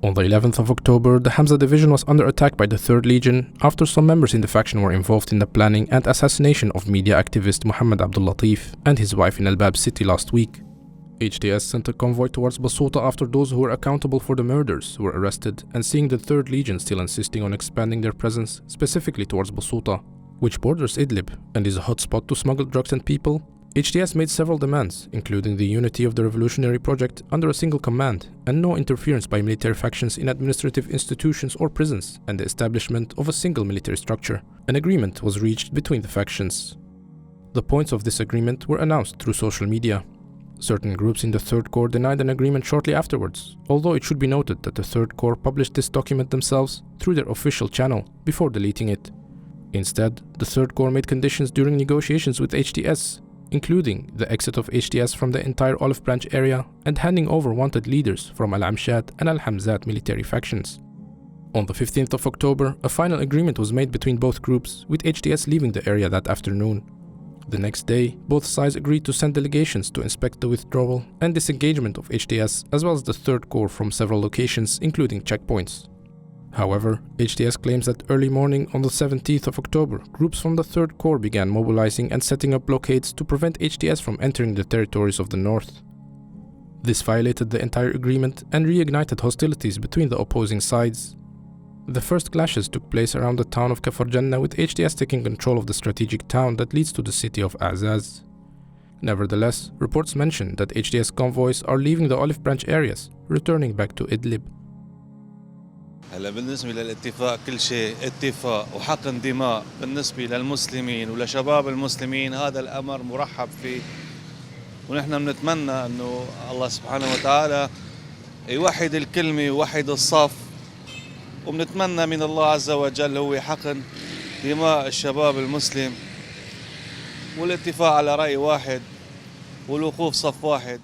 On the 11th of October, the Hamza division was under attack by the 3rd Legion after some members in the faction were involved in the planning and assassination of media activist Muhammad Abdul Latif and his wife in Al-Bab city last week. HTS sent a convoy towards Basuta after those who were accountable for the murders were arrested, and seeing the 3rd Legion still insisting on expanding their presence specifically towards Basuta, which borders Idlib and is a hotspot to smuggle drugs and people, HTS made several demands, including the unity of the revolutionary project under a single command and no interference by military factions in administrative institutions or prisons, and the establishment of a single military structure. An agreement was reached between the factions. The points of this agreement were announced through social media. Certain groups in the 3rd Corps denied an agreement shortly afterwards, although it should be noted that the 3rd Corps published this document themselves through their official channel before deleting it. Instead, the 3rd Corps made conditions during negotiations with HTS, including the exit of HTS from the entire Olive Branch area and handing over wanted leaders from Al-Amshat and Al-Hamzat military factions. On the 15th of October, a final agreement was made between both groups, with HTS leaving the area that afternoon. The next day, both sides agreed to send delegations to inspect the withdrawal and disengagement of HTS as well as the 3rd Corps from several locations, including checkpoints. However, HTS claims that early morning on the 17th of October, groups from the 3rd Corps began mobilizing and setting up blockades to prevent HTS from entering the territories of the north. This violated the entire agreement and reignited hostilities between the opposing sides. The first clashes took place around the town of Kafar Jannah, with HTS taking control of the strategic town that leads to the city of Azaz. Nevertheless, reports mention that HTS convoys are leaving the Olive Branch areas, returning back to Idlib. هلا بالنسبة للاتفاق كل شيء اتفاق وحقن دماء بالنسبة للمسلمين ولشباب المسلمين، هذا الأمر مرحب فيه، ونحن بنتمنى أنه الله سبحانه وتعالى يوحد الكلمة ويوحد الصف، وبنتمنى من الله عز وجل هو حقن دماء الشباب المسلم والاتفاق على رأي واحد والوقوف صف واحد.